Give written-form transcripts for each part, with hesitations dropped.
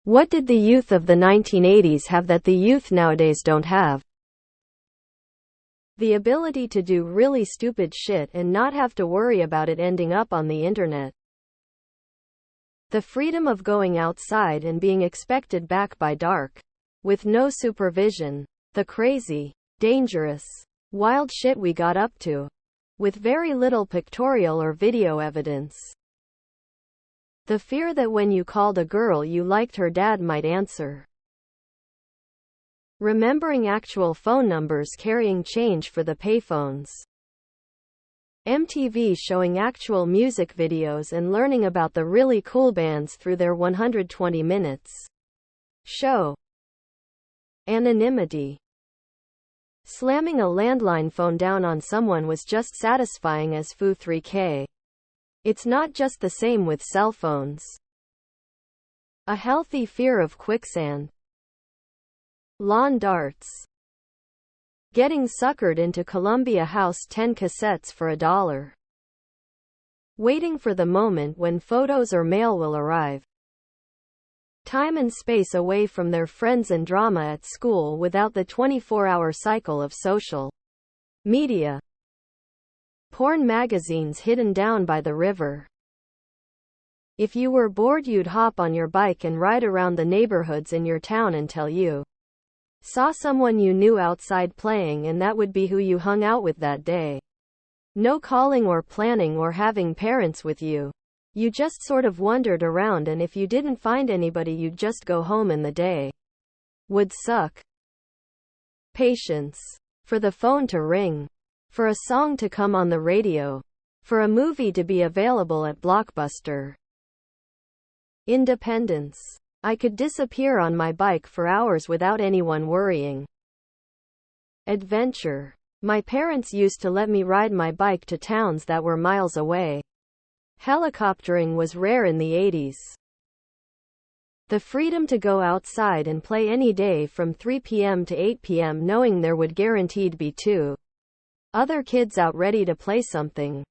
What did the youth of the 1980s have that the youth nowadays don't have? The ability to do really stupid shit and not have to worry about it ending up on the internet. The freedom of going outside and being expected back by dark. With no supervision. The crazy, dangerous, wild shit we got up to. With very little pictorial or video evidence. The fear that when you called a girl you liked her dad might answer. Remembering actual phone numbers carrying change for the payphones. MTV showing actual music videos and learning about the really cool bands through their 120 minutes show. Anonymity. Slamming a landline phone down on someone was just satisfying as foo 3K. It's not just the same with cell phones. A healthy fear of quicksand. Lawn darts. Getting suckered into Columbia House 10 cassettes for $1. Waiting for the moment when photos or mail will arrive. Time and space away from their friends and drama at school without the 24-hour cycle of social media. Porn magazines hidden down by the river. If you were bored you'd hop on your bike and ride around the neighborhoods in your town until you saw someone you knew outside playing, and that would be who you hung out with that day. No calling or planning or having parents with you. You just sort of wandered around, and if you didn't find anybody you'd just go home and the day would suck. Patience. For the phone to ring. For a song to come on the radio. For a movie to be available at Blockbuster. Independence. I could disappear on my bike for hours without anyone worrying. Adventure. My parents used to let me ride my bike to towns that were miles away. Helicoptering was rare in the 80s. The freedom to go outside and play any day from 3 p.m. to 8 p.m. knowing there would guaranteed be two other kids out ready to play something.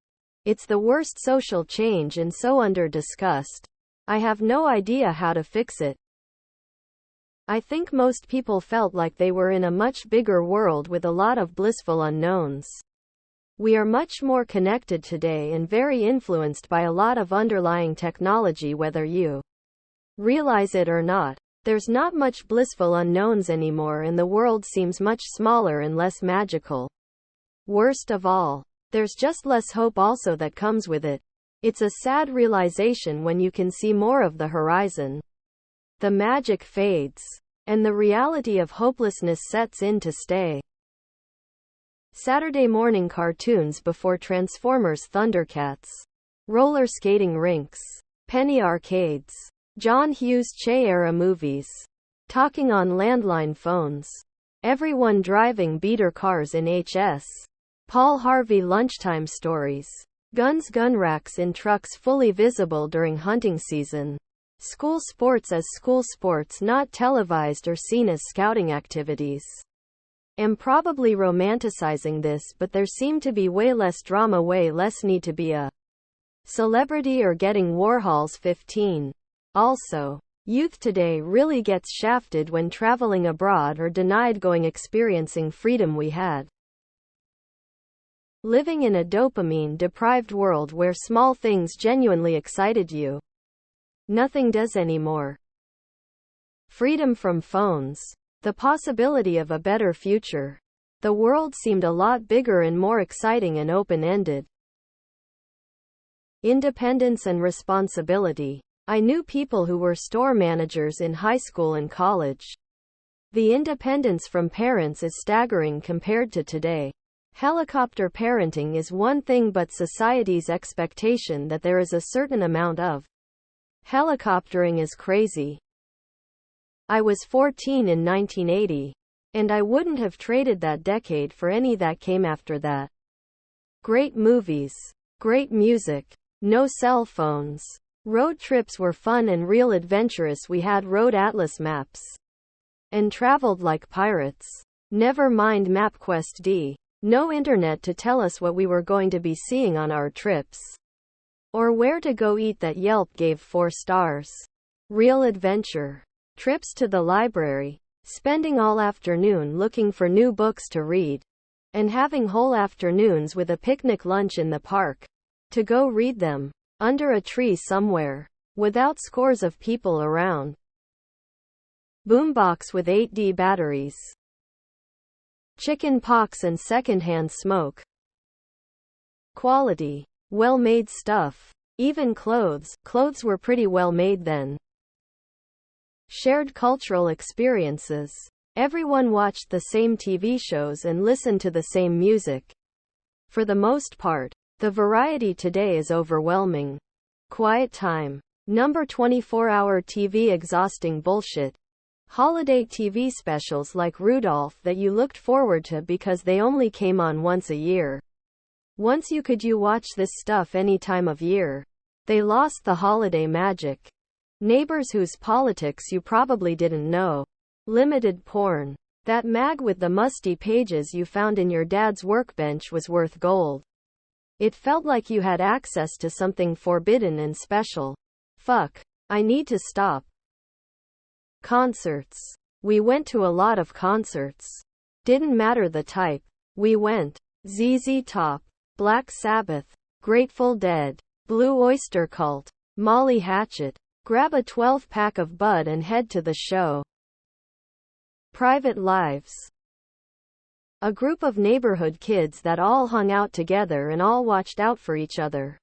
It's the worst social change and so under-discussed. I have no idea how to fix it. I think most people felt like they were in a much bigger world with a lot of blissful unknowns. We are much more connected today and very influenced by a lot of underlying technology, whether you realize it or not. There's not much blissful unknowns anymore, and the world seems much smaller and less magical. Worst of all, there's just less hope also that comes with it. It's a sad realization when you can see more of the horizon. The magic fades, and the reality of hopelessness sets in to stay. Saturday morning cartoons before Transformers, Thundercats, roller skating rinks, penny arcades, John Hughes Che-era movies, talking on landline phones, everyone driving beater cars in HS, Paul Harvey lunchtime stories, gun racks in trucks fully visible during hunting season, school sports as school sports not televised or seen as scouting activities. I'm probably romanticizing this, but there seemed to be way less drama, way less need to be a celebrity or getting Warhol's 15. Also, youth today really gets shafted when traveling abroad or denied going experiencing freedom we had. Living in a dopamine-deprived world where small things genuinely excited you. Nothing does anymore. Freedom from phones. The possibility of a better future. The world seemed a lot bigger and more exciting and open-ended. Independence and responsibility. I knew people who were store managers in high school and college. The independence from parents is staggering compared to today. Helicopter parenting is one thing, but society's expectation that there is a certain amount of helicoptering is crazy. I was 14 in 1980, and I wouldn't have traded that decade for any that came after that. Great movies, great music, no cell phones. Road trips were fun and real adventurous. We had road atlas maps and traveled like pirates. Never mind MapQuest D. No internet to tell us what we were going to be seeing on our trips. Or where to go eat that Yelp gave 4 stars. Real adventure. trips to the library, spending all afternoon looking for new books to read, and having whole afternoons with a picnic lunch in the park, to go read them, under a tree somewhere, without scores of people around. Boombox with 8D batteries. Chicken pox and secondhand smoke. Quality. Well-made stuff. Even clothes. Clothes were pretty well made then. Shared cultural experiences. Everyone watched the same TV shows and listened to the same music. For the most part, the variety today is overwhelming. Quiet time. Number 24-hour TV exhausting bullshit. Holiday TV specials like Rudolph that you looked forward to because they only came on once a year. Once you could watch this stuff any time of year. They lost the holiday magic. Neighbors whose politics you probably didn't know. Limited porn. That mag with the musty pages you found in your dad's workbench was worth gold. It felt like you had access to something forbidden and special. Fuck. I need to stop. Concerts. We went to a lot of concerts. Didn't matter the type. We went. ZZ Top, Black Sabbath, Grateful Dead, Blue Oyster Cult, Molly Hatchet. Grab a 12-pack of Bud and head to the show. Private lives. A group of neighborhood kids that all hung out together and all watched out for each other.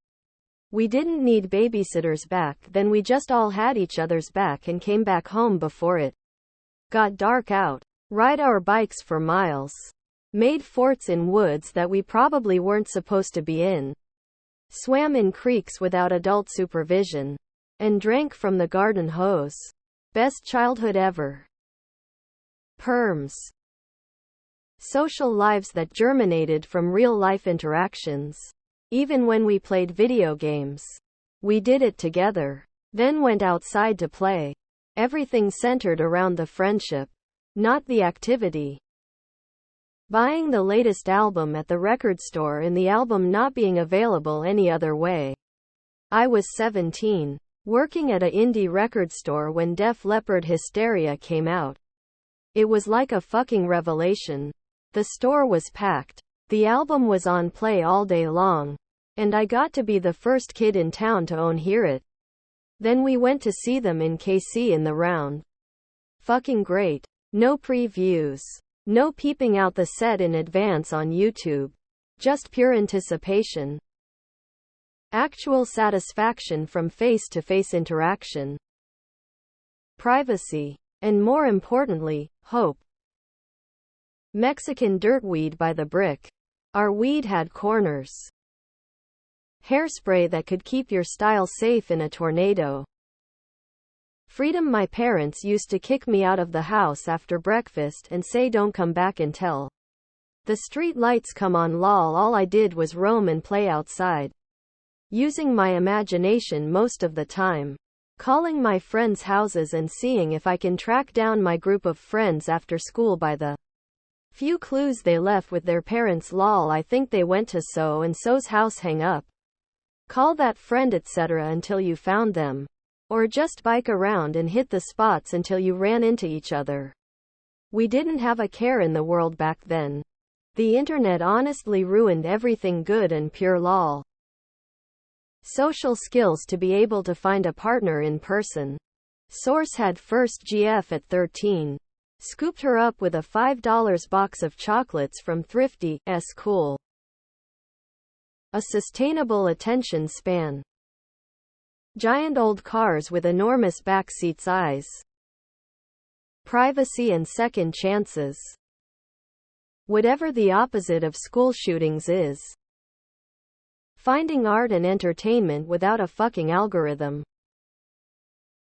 We didn't need babysitters back then, we just all had each other's back and came back home before it got dark out. Ride our bikes for miles. Made forts in woods that we probably weren't supposed to be in. Swam in creeks without adult supervision. And drank from the garden hose. Best childhood ever. Perms. Social lives that germinated from real-life interactions. Even when we played video games, we did it together. Then went outside to play. Everything centered around the friendship, not the activity. Buying the latest album at the record store and the album not being available any other way. I was 17, working at a indie record store when Def Leppard Hysteria came out. It was like a fucking revelation. The store was packed. The album was on play all day long. And I got to be the first kid in town to own Hear It. Then we went to see them in KC in the round. Fucking great. No previews. No peeping out the set in advance on YouTube. Just pure anticipation. Actual satisfaction from face-to-face interaction. Privacy. And more importantly, hope. Mexican dirtweed by the brick. Our weed had corners. Hairspray that could keep your style safe in a tornado. Freedom. My parents used to kick me out of the house after breakfast and say don't come back until the street lights come on. Lol. All I did was roam and play outside. Using my imagination most of the time. Calling my friends' houses and seeing if I can track down my group of friends after school by the few clues they left with their parents. Lol. I think they went to so and so's house. Hang up. Call that friend, etc. until you found them. Or just bike around and hit the spots until you ran into each other. We didn't have a care in the world back then. The internet honestly ruined everything good and pure. Lol. Social skills to be able to find a partner in person. Source had first GF at 13. Scooped her up with a $5 box of chocolates from Thrifty. Cool. A sustainable attention span. Giant old cars with enormous back seats. Eyes. Privacy and second chances. Whatever the opposite of school shootings is. Finding art and entertainment without a fucking algorithm.